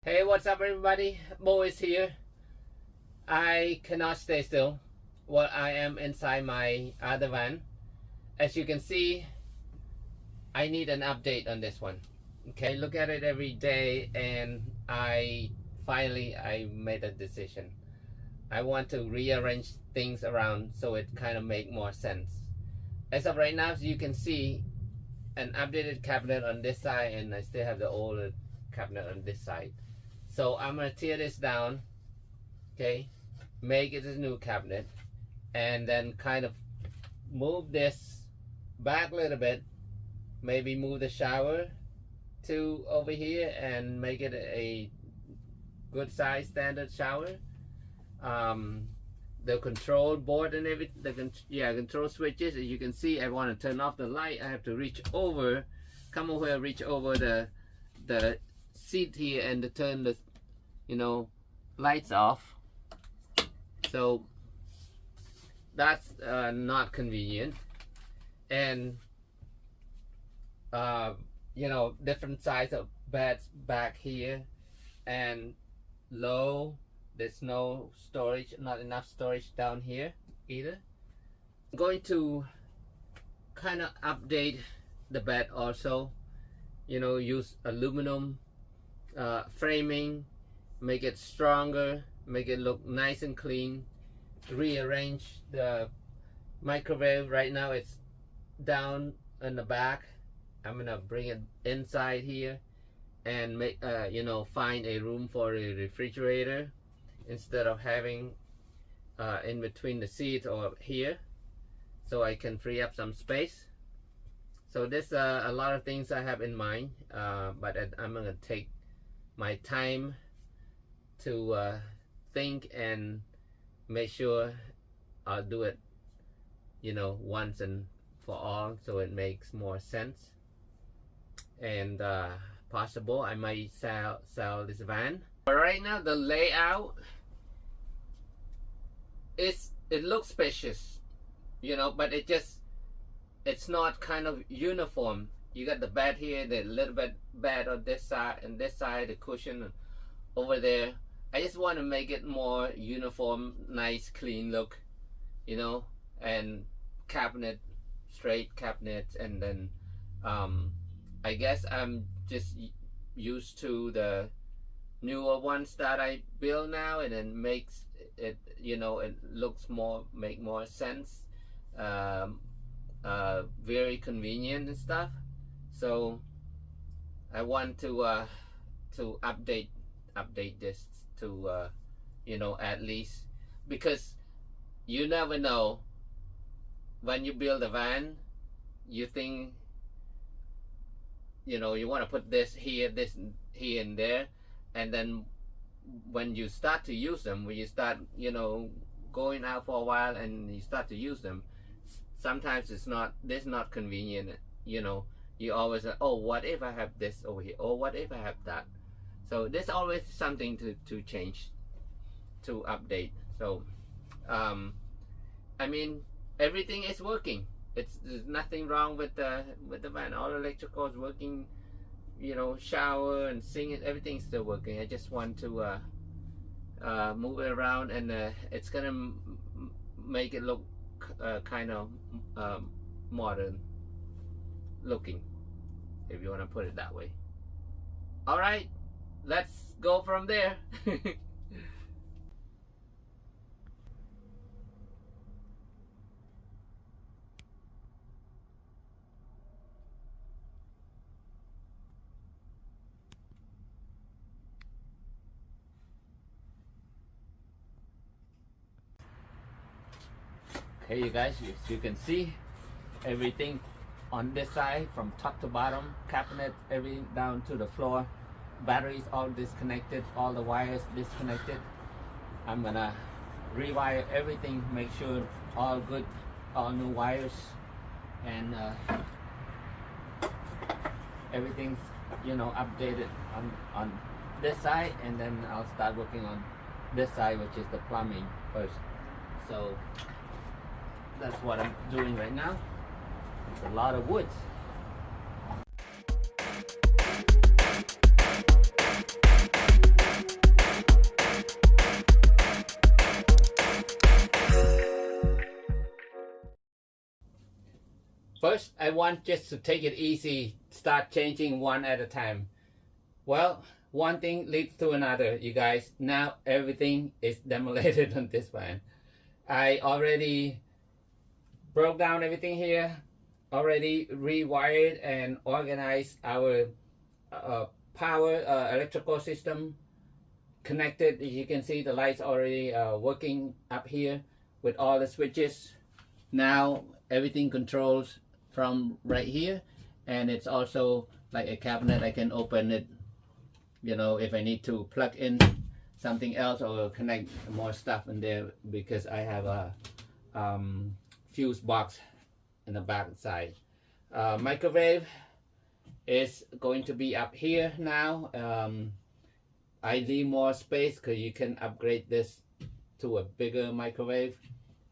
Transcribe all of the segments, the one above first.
Hey, what's up everybody? Bo is here. I cannot stay still while I am inside my other van. As you can see, I need an update on this one. Okay, look at it every day and I made a decision. I want to rearrange things around so it kind of make more sense. As of right now, as you can see, an updated cabinet on this side and I still have the older cabinet on this side. So I'm gonna tear this down, okay, make it a new cabinet, and then kind of move this back a little bit, maybe move the shower to over here and make it a good size standard shower. The control board and everything, control switches, as you can see, I want to turn off the light. I have to reach over, come over here, reach over the seat here and to turn the lights off. So that's not convenient. And different size of beds back here, and low, there's no storage, not enough storage down here either. I'm going to kind of update the bed also, use aluminum framing, make it stronger, make it look nice and clean, rearrange the microwave. Right now it's down in the back. I'm gonna bring it inside here and make find a room for a refrigerator instead of having in between the seats or here, so I can free up some space. So there's a lot of things I have in mind, but I'm gonna take my time to think and make sure I'll do it once and for all, so it makes more sense. And possible I might sell this van. But right now the layout it looks spacious, but it's not kind of uniform. You got the bed here, the little bit bed on this side, and this side the cushion over there. I just want to make it more uniform, nice, clean look, and cabinet, straight cabinets. And then I guess I'm just used to the newer ones that I build now, and then makes it, it looks make more sense, very convenient and stuff. So I want to update this to at least, because you never know when you build a van, you think you want to put this here and there, and then when you start to use them, when you start going out for a while and you start to use them, sometimes this not convenient. You always say, oh, what if I have this over here, or what if I have that? So there's always something to change, to update. So I mean, everything is working. There's nothing wrong with the van. All electrical is working, shower and sink, everything's still working. I just want to move it around, and it's gonna make it look kind of modern looking, if you want to put it that way. All right, let's go from there. Okay, you guys, as you can see, everything on this side from top to bottom, cabinet, everything down to the floor, batteries all disconnected, all the wires disconnected. I'm gonna rewire everything, make sure all good, all new wires, and everything's updated on this side, and then I'll start working on this side, which is the plumbing first. So that's what I'm doing right now. It's a lot of wood. First, I want just to take it easy, start changing one at a time. Well, one thing leads to another, you guys. Now everything is demolited on this van. I already broke down everything here, already rewired and organized our power electrical system, connected. As you can see, the lights already working up here with all the switches. Now everything controls from right here, and it's also like a cabinet. I can open it, you know, if I need to plug in something else or connect more stuff in there, because I have a fuse box in the back side. Microwave is going to be up here now. I need more space because you can upgrade this to a bigger microwave,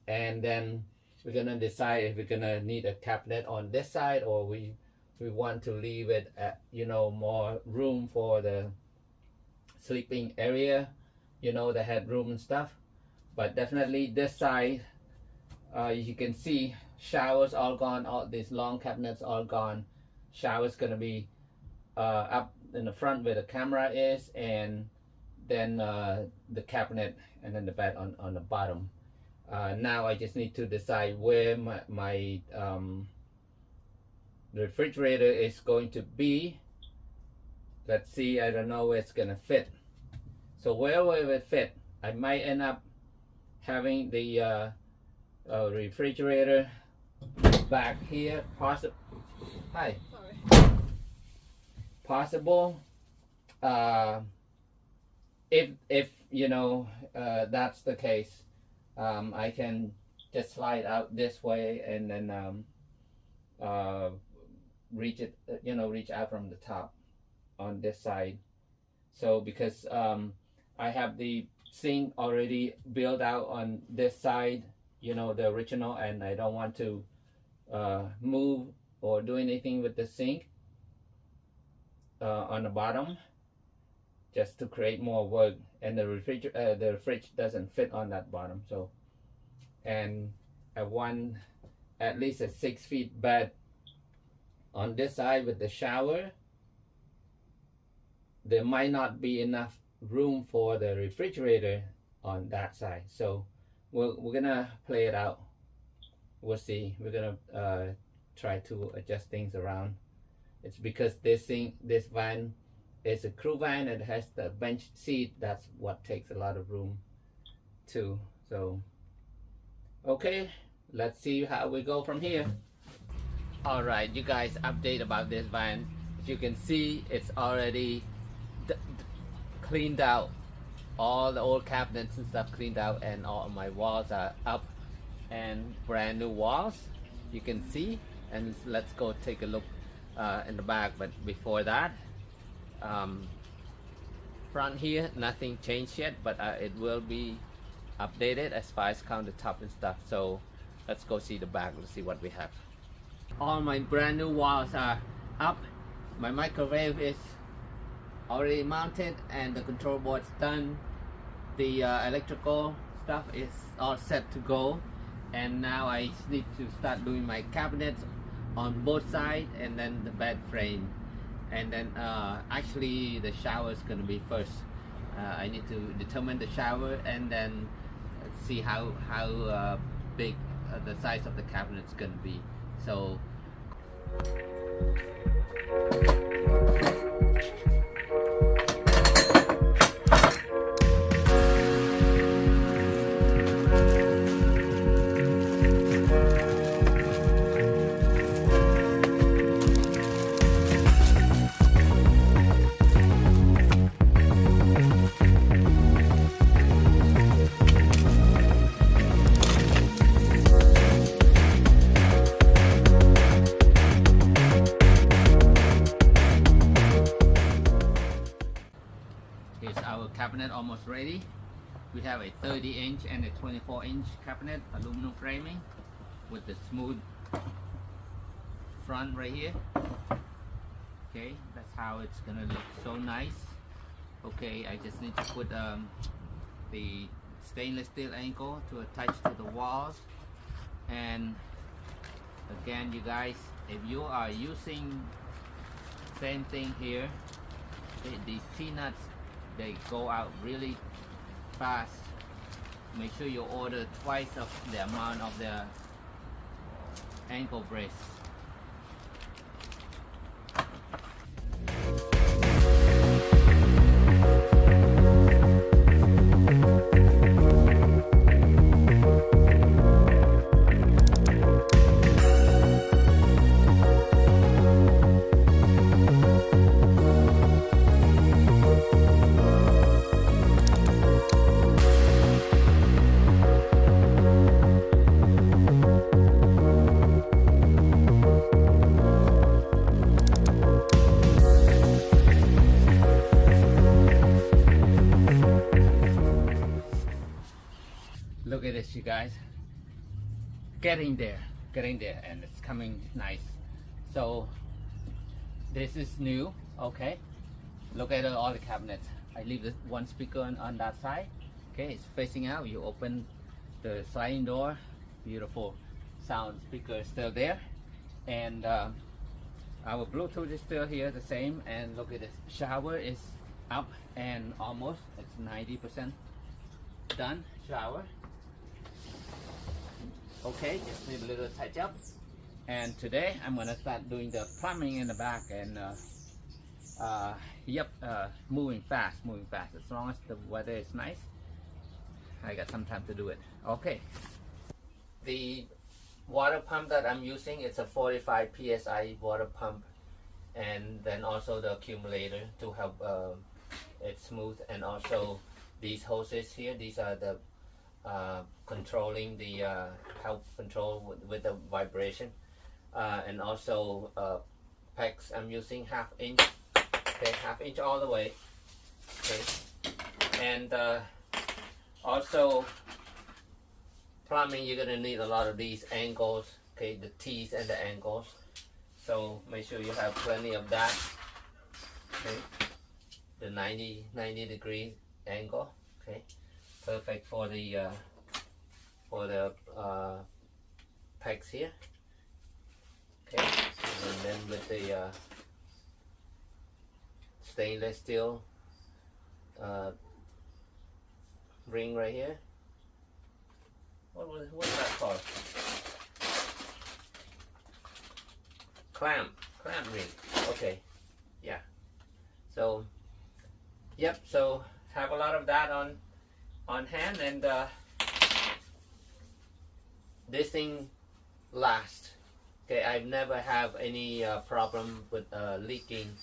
and then we're gonna decide if we're gonna need a cabinet on this side, or we want to leave it at, you know, more room for the sleeping area, you know, the headroom and stuff. But definitely this side, you can see showers all gone, all these long cabinets all gone. Showers gonna be up in the front where the camera is, and then the cabinet, and then the bed on the bottom. Now I just need to decide where my refrigerator is going to be. Let's see, I don't know where it's gonna fit. So wherever it fit, I might end up having the refrigerator back here. Possible. Hi. Sorry. Possible. If you know that's the case, I can just slide out this way and then reach it, you know, reach out from the top on this side. So because I have the sink already built out on this side, you know, the original, and I don't want to move or do anything with the sink on the bottom, just to create more work. And the fridge doesn't fit on that bottom. So, and I want at least a 6 feet bed on this side with the shower. There might not be enough room for the refrigerator on that side, so we're gonna play it out. We'll see. We're gonna try to adjust things around. It's because this van is a crew van, and it has the bench seat. That's what takes a lot of room too. So okay, let's see how we go from here. All right, you guys, update about this van. As you can see, it's already cleaned out. All the old cabinets and stuff cleaned out, and all my walls are up and brand new walls, you can see. And let's go take a look in the back. But before that, front here, nothing changed yet, but it will be updated as far as countertop and stuff. So let's go see the back. Let's see what we have. All my brand new walls are up. My microwave is already mounted, and the control board's done. The electrical stuff is all set to go, and now I need to start doing my cabinets on both sides, and then the bed frame, and then actually the shower is going to be first. I need to determine the shower, and then see how big the size of the cabinet is going to be. So cabinet almost ready. We have a 30-inch and a 24-inch cabinet, aluminum framing with the smooth front right here. Okay, that's how it's gonna look, so nice. Okay, I just need to put the stainless steel anchor to attach to the walls, and Again, you guys, if you are using same thing here, these Tnuts, they go out really fast. Make sure you order twice of the amount of the ankle brace. Look at this, you guys. Getting there, and it's coming nice. So this is new. Okay, look at all the cabinets. I leave this one speaker on that side. Okay, it's facing out. You open the sliding door. Beautiful sound speaker is still there, and our Bluetooth is still here, the same. And look at this, shower is up and almost, it's 90% done. Shower. Okay, just need a little touch up. And today I'm gonna start doing the plumbing in the back, and moving fast. As long as the weather is nice, I got some time to do it. Okay. The water pump that I'm using, it's a 45 psi water pump, and then also the accumulator to help it smooth, and also these hoses here. These are the controlling the help control with the vibration, and also pegs. I'm using 1/2 inch. Okay, 1/2 inch all the way. Okay, and also plumbing, you're gonna need a lot of these angles. Okay, the T's and the angles. So make sure you have plenty of that. Okay, the 90 degree angle. Okay, perfect for the pegs here. Okay, and then with the stainless steel ring right here. What's that called? Clamp ring. Okay, yeah. So, yep. So have a lot of that on hand, and this thing lasts. Okay, I've never have any problem with leaking.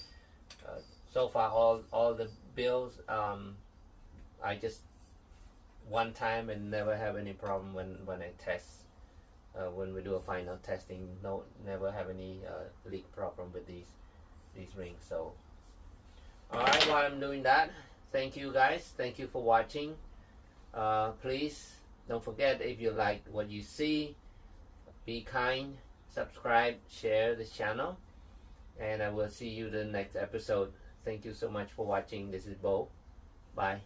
So far, all the bills, I just one time and never have any problem when I test. When we do a final testing, never have any leak problem with these rings. So, all right, while I'm doing that, thank you guys. Thank you for watching. Please don't forget, if you like what you see, be kind, subscribe, share this channel, and I will see you the next episode. Thank you so much for watching. This is Bo. Bye.